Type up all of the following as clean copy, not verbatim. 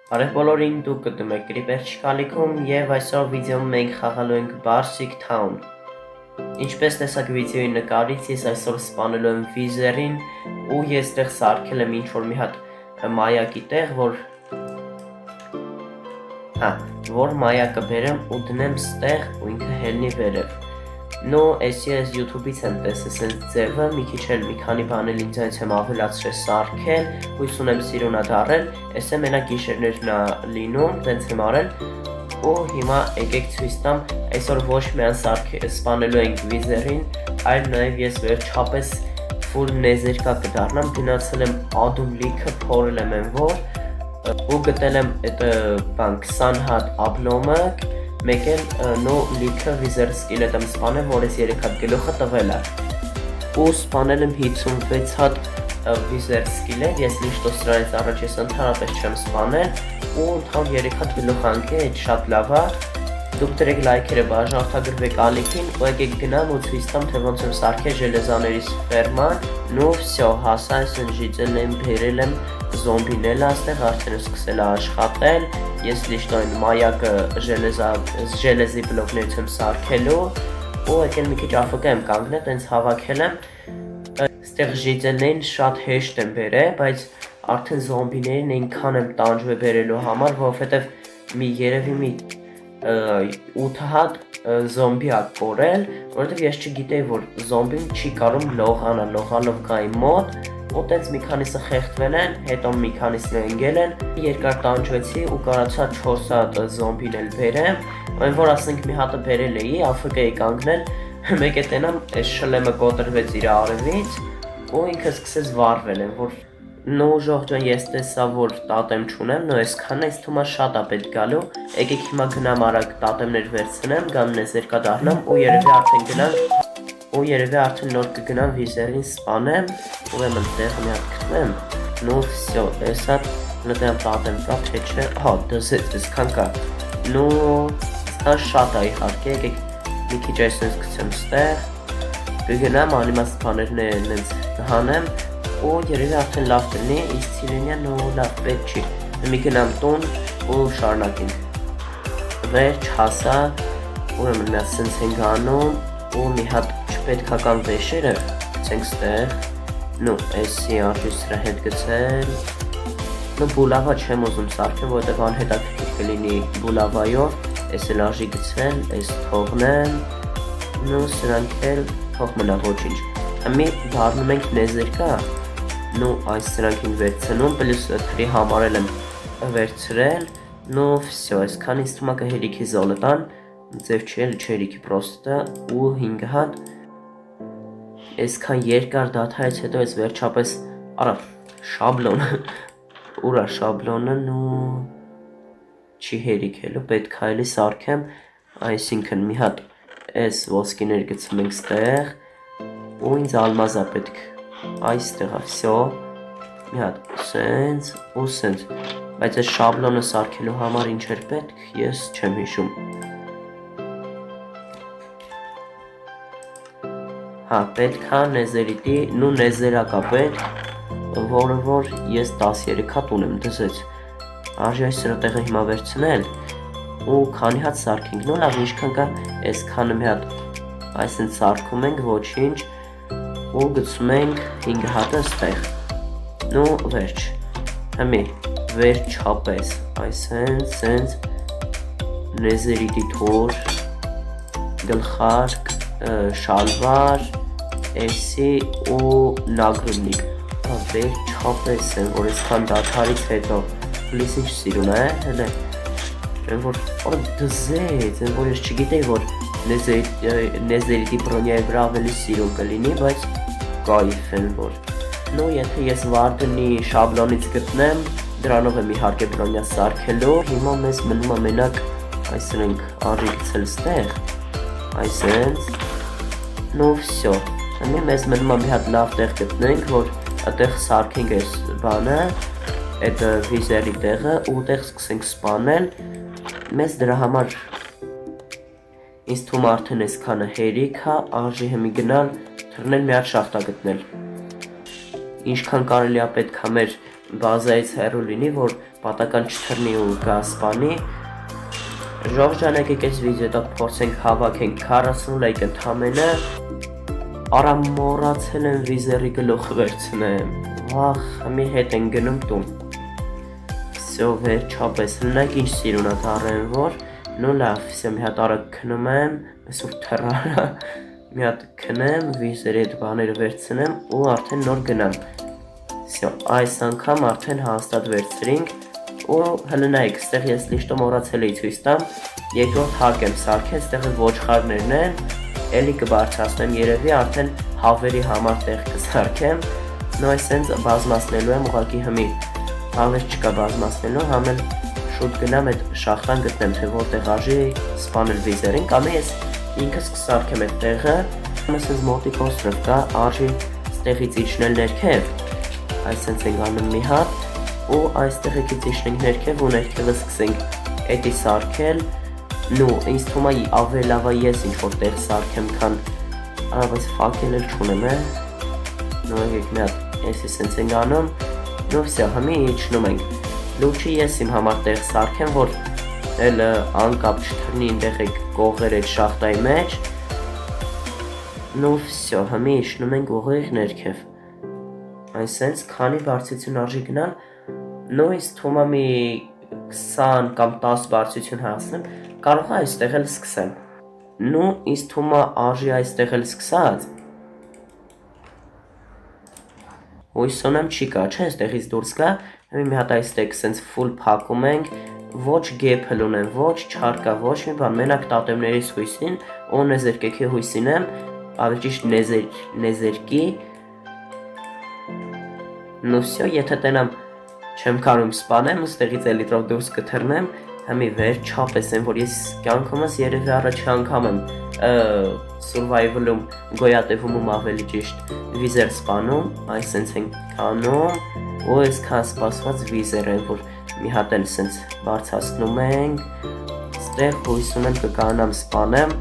Բարև բոլորին, դուք գտնում եք Creeper չկալիքում և այսօր վիդեոում մենք խաղալու ենք Barsic Town։ Ինչպես տեսակ վիդեոյի նկարից, ես այսօր սպանելու եմ վիզերին ու ես տեղ սարքել եմ ինչ-որ մի հատ մայակի տեղ, որ մայակը բերեմ ու դնեմ ստեղ ու ինքը հելնի վերև։ Նո, ես YouTube-ից եմ տեսել սենց ձևը, մի քիչ էլ մի քանի բան էլ ինձ եմ ավելացրել սարքել, հույս ունեմ սիրուն ա դառել, էս է մենակ գիշերներն ա լինում, տենց եմ արել, ու հիմա եկեք ցույց տամ, այսօր ոչ միայն սպանելու ենք վիզերին, այլ նաև ես վերջապես full նեզերկա կդառնամ, գնացել եմ ադում լիքը, փորել եմ որ, ու գտել եմ այդ 20 հատ աբլոմակ, մեկ էլ նո լիքը վիզեր սկիլետ եմ սպանել, որ ես 3 հատ գլուխը տվել է ու սպանել եմ 56 հատ վիզեր սկիլետ, ես լիշտո սրանից առաջ ես ընդհանրապես չեմ սպանել ու ընդհանուր 3 հատ գլուխ անքի, այդ շատ լավ է, դուք դրեք լայքերը բաժանորդագրվեք ալիքին ու եկեք գնամ ու ցույց տամ, թե ոնց եմ սարքել ժելեզաներից ֆերման, նո վсё, հասա այսօր ժիծել եմ, բերել եմ զոմբինել աստեղ, արդեն սկսել է աշխատել, ես լիշտոյն մայակը ժելեզի բլոկներից եմ սարքելու ու եկել մի քիչ AFK եմ կանգնել, տենց հավաքել եմ, ստեղ ժիծելներին շատ հեշտ եմ բերել, բայց արդեն զոմբիներին այնքան եմ տանջվել բերելու համար, որովհետև երևի մի 8 հատ զոմբի ա կորել, որովհետև ես չգիտեի, որ զոմբին չի կարում լողանալ, լողալով գայի մոտ, ու տենց մի քանիսը խեղդվել են, հետո մի քանիսն ընկել են, երկար տանջվեցի ու կարացա 4 հատ զոմբին էլ բերեմ, այն որ ասենք մի հատը բերել էի, AFK էի կանգնել, մեկ է տենամ, այս շլեմը կոտրվեց իր արևից, ու ինքը սկսեց վարվել են, որ նո ուժող ջան ես տեսա, որ տատեմ չունեմ, նո այսքան այս թումա շատ ա պետք գալու, եկեք հիմա գնամ արագ տատեմներ վերցնեմ, գամ նեզերկա դառնամ ու երևի արդեն գնամ ու երևի արդեն նոր կգնամ վիզերին սպանեմ, ուրեմն տեղը մի հատ գտնեմ, նո վсё, էսա նտեմ տատեմ կա, թե չէ, դզեց, այսքան կա, նո այսքան շատ ա իհարկե, եկեք մի քիչ այսպես գցեմ ստեղ, կգնամ անիմաց բաներն են հանեմ ու երևի արդեն լավ տնի, իսկ սիրենյան ու լավ պետք չի, մի գնամ տուն ու շարունակենք, վերջ հասա, ուրեմն նա սենց ենք անում ու մի հատ չպետքական վեշերը գցենք ստեղ, նո էսի արժի սրա հետ գցել, նո բուլավա չեմ ուզում սարքեմ, որտև անհետաքրքիր կլինի բուլավայով, էս էլ արժի գցել, էս թողնեմ, նո սրանք էլ թող մնա ոչինչ, մի դառնում ենք նեզերկա, նո այս սրանք են վերցնում, պլյուս թրի համարել եմ վերցրել, նո վсё, այսքան ինձ թվում է կհերիքի զոլտան, ձև չի էլ չերիքի պրոստը ու 5 հատ, այսքան երկար դաթայից հետո ես վերջապես, արա, շաբլոնը, ուրա շաբլոնը, նո չի հերիքելու, պետք է էլի սարքեմ, այսինքն մի հատ այս ոսկիներ գցում ենք ստեղ, ու ինձ ալմազա պետք, այստեղ է, վсё, մի հատ սենց ու սենց, բայց այս շաբլոնը սարքելու համար ինչ էր պետք, ես չեմ հիշում, պետք է նեզերիտի, նու նեզերակա պետք, որը որ ես 13 հատ ունեմ դզեց, արժի այս սրա տեղը հիմա վերցնել, ու քանի հատ սարքենք, նո լավ ինչքան կա, այս քանը մի հատ, այսենց սարքում ենք, ոչինչ, ու գցում ենք 5 հատը ստեղ, նո վերջ, հմի, վերջ չապես, այսենց, նեզերիտի թոր, գլխարկ, շալվար, էսի ու նագրունիկ, վերջ չապես են, որ այսքան դաթարից հետո, պլիս ինչ սիրուն է, հելե, որ դզեց, որ ես չգիտեի, որ նեզերիտի բրոնյայի վրա ավելի սիրուն կլինի, բայց կայֆ են, որ նո եթե ես վարդնի շաբլոնից գտնեմ, դրանով եմ իհարկե բրոնյա սարքելու, հիմա մեզ մնում է մենակ այսրենք արժի գցել ստեղ, այսենց, նո վсё, մեզ մնում է մի հատ լավ տեղ գտնենք, որ այդեղ սարքենք այս բանը, այդ վիզերի տեղը ու տեղ սկսենք սպանել, մեզ դրա համար ինձ թվում արդեն այսքանը հերիք է, արժի հմի գնալ, թռնել մի հատ շախտա գտնել, ինչքան կարելի է պետք է մեր բազայից հեռու լինի, որ պատական չթռնի ու գա սպանի։ Ժորժանակ եկեց վիդեո փորձենք հավաքենք 40 լայք ընդամենը։ Արա մոռացել եմ վիզերի գլուխը վերցնեմ։ Վախ, մի հետ են գնում տուն։ Всё, վերջապես լնակ ինչ սիրուն է դառել, որ նո լավ, всё, մի հատ արագ քնում եմ, այսօր թռարա։ Մի հատ քնեմ, վիզերի այդ բաները վերցնեմ ու արդեն նոր գնամ։ Всё, այս անգամ արդեն հաստատ վերցրինք ու հլնայք, ստեղ ես լիշտը մոռացել էի ցույց տամ, երկրորդ հարկ եմ սարքել, ստեղը ոչխարներն են, էլի կբարձրացնեմ երևի արդեն հավերի համար տեղ կսարքեմ, նո այսենց բազմացնելու եմ ուղղակի հմի, հավեր չկա բազմացնելու, համել շուտ գնամ այդ շախտան գտնեմ, թե որտեղ արժի սպանել վիզերին, կամ ես ինքս կսարքեմ այդ տեղը, այսենց մոտիկ օստրով կա, արժի ստեղից իջնել ներքև, այսենց ենք անում մի հատ, ու այստեղ եկից իջնենք ներքև ու ներքևը սկսենք էդի սարքել, նու ինձ թվում է ավելի լավ է ես ինչ-որ տեղ սարքեմ, քան բայց ֆակել էլ չունեմ, նու եկեք մի հատ էսի սենց ենք անում, նու վսյա հմի իջնում ենք, լուչի ես իմ համար տեղ սարքեմ, որ էլ անկապ չթրնի ինտեղ եք կողեր այդ շախտայի մեջ, նու վսյա հմի իջնում ենք ուղիղ ներքև, այսենց քանի բարձրություն արժի գնալ, նո ինձ թվում է մի 20 կամ 10 բարձրություն հասնեմ, կարող է այստեղ էլ սկսեմ։ Նու ինձ թվում է արժի այստեղ էլ սկսած։ Հույս ունեմ չի կա, չէ, այստեղից դուրս գա, մի հատ այստեղ սենց ֆուլ փակում ենք, ոչ գեփել ունեմ, ոչ չարկա, ոչ մի բան, մենակ տատեմներից հույսին, ու նեզերկեքի հույսին եմ, ավելի ճիշտ նեզերկի։ Նու վсё, եթե տենամ չեմ կարում սպանեմ, ստեղից էլիտրով դուրս կթռնեմ, հմի վերջապես եմ, որ ես կյանքումս երևի առաջի անգամ եմ survival-ում, գոյատևումում ավելի ճիշտ վիզեր սպանում, այսենց ենք անում, ու այսքան սպասված վիզեր են, որ մի հատ էլ սենց բարձրացնում ենք, ստեղ հույս ունեմ կկանամ սպանեմ,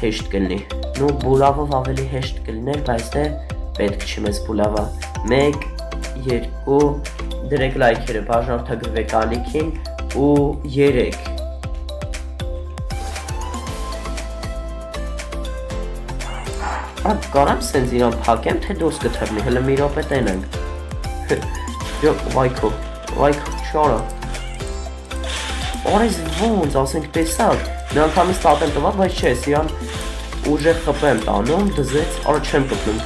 հեշտ կլինի, նու բուլավով ավելի հեշտ կլիներ, բայց դե պետք չի մեզ բուլավա, 1, 2, դրեք լայքերը, բաժանորդագրվեք ալիքին ու 3 կարամ սենց իրան պակեմ, թե դուրս կթրնի, հլը մի ռոպե տենենք վայքո, չորա Արեզ ոնց, ասենք տեսակ, մի անգամից տատեմ տվա, բայց չէ, իրան ուժեղ խպեմ տանում, դզեց, արա չեմ կպնում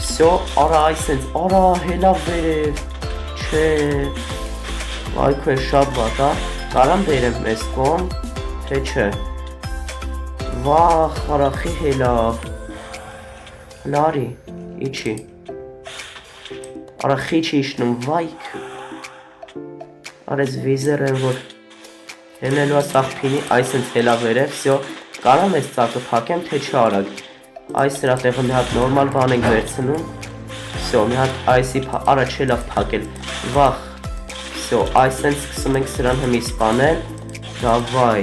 Всё, արա այսենց, արա հելա վերև Չէ, վայքո է շատ վատ է, կարամ բերեմ մեզ կոմ, թե չէ Վախ, արախի հելավ Լարի, իչի Արախի չի իշնում, վայք Արեզ վիզեր են, որ հենելու է սաղպինի, այսենց հելա վերև, всё, կարամ ես ծակը պակեմ, թե չէ արագ Այս սրա տեղը մի հատ նորմալ բան ենք վերցնում Всё, մի հատ այսի արա չէ լավ փակել Վախ Всё, այսենց սկսում ենք սրան հմի սպանել Դավայ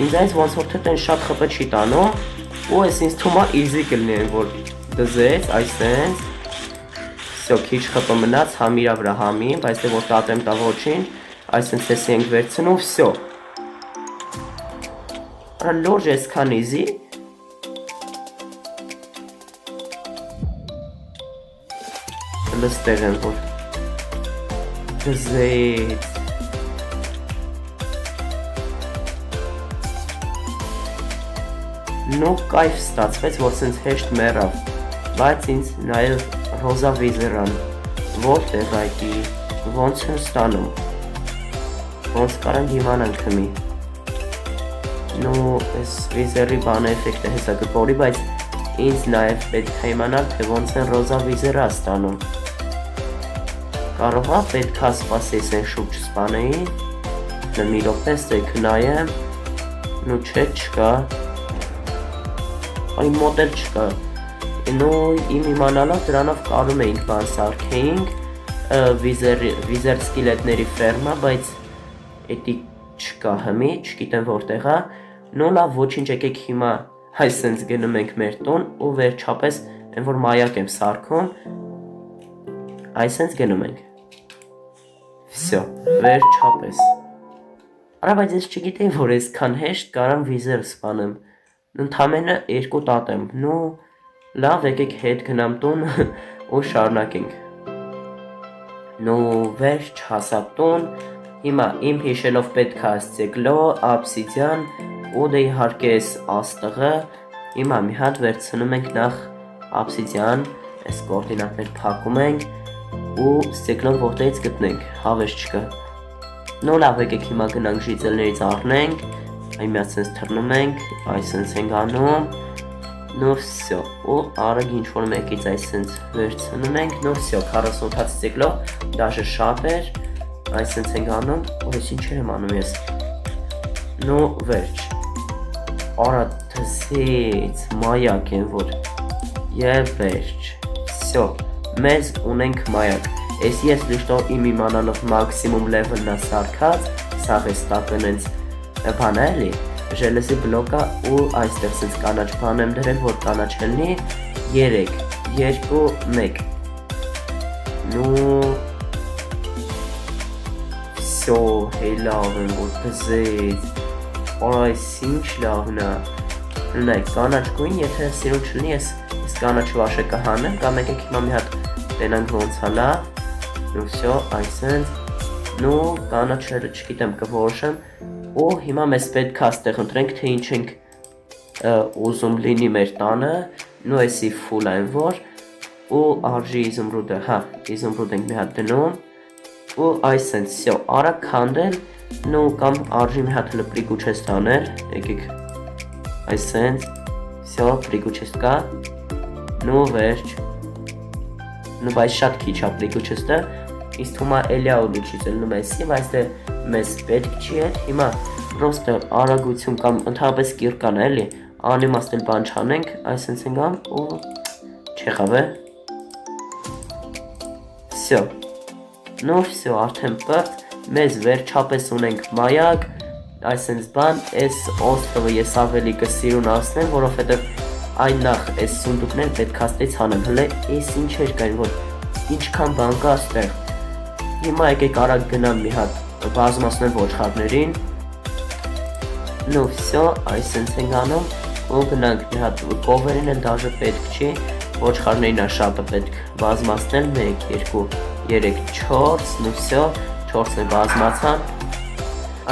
Ինձ այնց ոնց որ թե տեն շատ խպը չի տանում Ու ես ինձ թվում է easy կլինի որ դզեց այսենց Всё, քիչ խպը մնաց համիրա վրա համի Բայց դե որ տատեմ տա ոչին Այսենց էսի ենք վերցնում Всё Արա լորջ այսքան easy Լստեղ են որ Դզեց Նո կայֆ ստացվեց, որ սենց հեշտ մեռավ Բայց ինձ նաև ռոզա վիզերան Որտեղ այդի, ոնց են ստանում Ոնց կարանք իմանանք հմի Նո ես վիզերի բանը էֆեկտը հեսա կպորի, բայց ինձ նաև պետք է իմանալ, թե ոնց են ռոզա վիզերա ստանում Կարող է պետք է սպասես են շուտ չսպանեի Մի րոպե ստեք նայեմ Նու չէ չկա Այ մոդել չկա Նու իմ իմանալով դրանով կարում էինք բան սարքեինք Վիզեր սկիլետների ֆերմա, բայց էդի չկա հմի, չգիտեմ որտեղ է Նո լավ ոչինչ եկեք հիմա Այսենց գնում ենք մեր տուն ու վերջապես են որ մայակ եմ սարքում Այսենց գնում ենք Всё, վերջապես։ Արա բայց ես չգիտեի, որ այսքան հեշտ կարամ վիզեր սպանեմ։ Ընդամենը 2 տատ եմ։ Ну, լավ, եկեք հետ գնամ տուն ու շարունակենք։ Ну, վերջ հասա տուն։ Հիմա իմ հիշելով պետք է ստեգլո, obsidian ու դե իհարկե այս աստղը։ Հիմա մի հատ վերցնում ենք նախ obsidian, այս կոորդինատներ փակում ենք ու ստեգլոն որտեղից գտնենք, հավես չկա։ Ну լավ, եկեք հիմա գնանք ժիծելներից առնենք, այ մի հատ սենց թռնում ենք, այս սենց ենք անում, ну всё, ու արագ ինչ-որ մեկից այս սենց վերցնում ենք, ну всё, 40 հատ ստեգլո, դաժե շատ էր, այս սենց ենք անում, ու ես ինչեր եմ անում ես, ну վերջ, արա թզից, մայակ են որ, և վերջ, всё, մեզ ունենք մայակ, ես լիշտո իմ իմանալով մաքսիմում լևլնա սարքած, սաղ ես տակն ենց բան էլի, ժելեսի բլոկա ու այստեղ սենց կանաչ բան եմ դրել, որ կանաչ հելնի 3, 2, 1, ну, всё, հեյ լավ եմ, որ բզեց, այս ինչ լավն է, նայք, կանաչ գույն, եթե սիրուն չլնի, ես կանաչ վաշը կհանեմ, կամ եկեք հիմա մի հատ տենանք ոնց է լավ, ну всё, այսենց, ну կանաչերը չգիտեմ կորոշեմ, ու հիմա մեզ պետք է աստեղ ընտրենք, թե ինչ ենք ուզում լինի մեր տանը, ну էսի ֆուլ այն որ, ու արժի իզումրուդը, հա, իզումրուդ ենք մի հատ դնում, ու այսենց, всё, արագ քանդել, ну կամ արժի մի հատ հլը պրիգուչեստ անել, եկեք, այսենց, всё, պրիգուչեստ կա, ну վերջ, ну բայց շատ քիչ է պրիգուչեստը, իսկ թումա էլի աուլիչից ելնում էսի, բայց դե մեզ պետք չի էդ, հիմա պրոստը արագություն կամ ընդհանրապես կիրկան էլի, անիմաստ էլ բան չանենք, այսենց ենք ամ ու չեղավ է, всё, ну всё, արդեն պրտ, մեզ վերջապես ունենք մայակ, այսենց բան, այս օստրովը ես ավելի կսիրունացնեմ, որովհետև այն նախ այս սունդուկներ պետք աստից հանեմ, հլե այս ինչեր կային, որ ինչքան բան կա աստեղ, հիմա եկեք արագ գնամ մի հատ բազմացնեմ ոչխարներին, ну всё, այսենց ենք անում, ու գնանք մի հատ կովերին էլ դաժը պետք չի, ոչխարներին է շատը պետք բազմացնել, 1, 2, 3, 4, ну всё, 4-ն է բազմացան,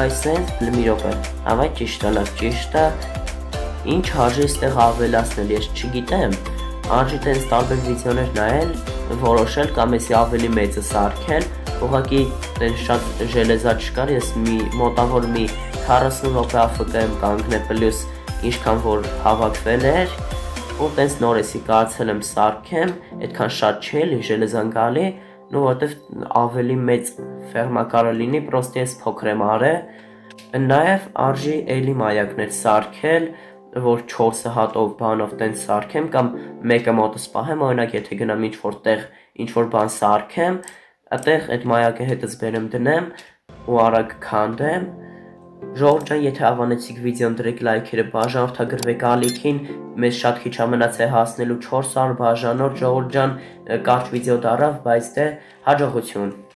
այսենց մի րոպե, հավայ ճիշտ է, լավ ճիշտ է, ինչ արժի ստեղ ավելացնել, ես չգիտեմ, արժի տենց տարբեր վիդեոներ նայել, որոշել կամ եսի ավելի մեծը սարքել, ուղղակի տենց շատ ժելեզա չկար, ես մոտավոր մի 40 րոպե AFK եմ կանգնել պլյուս ինչքան որ հավաքվել էր, ու տենց նոր եսի կարծել եմ սարքեմ, այդքան շատ չի էլի ժելեզան գալի, նու որտև ավելի մեծ ֆերմա կարա լինի, պրոստի ես փոքր եմ արել, նաև արժի էլի մայակներ սարքել, որ 4 հատով բանով տենց սարքեմ կամ մեկը մոտս պահեմ, օրինակ եթե գնամ ինչ-որ տեղ ինչ-որ բան սարքեմ, այդտեղ այդ մայակը հետս բերեմ դնեմ ու արագ քանդեմ, ժողովուրդ ջան, եթե հավանեցիք վիդեոն դրեք լայքերը, բաժանորդագրվեք ալիքին, մեզ շատ քիչ է մնացել հասնելու 400 բաժանորդ, ժողովուրդ ջան, կարճ վիդեո դարավ, բայց դե հաջողություն։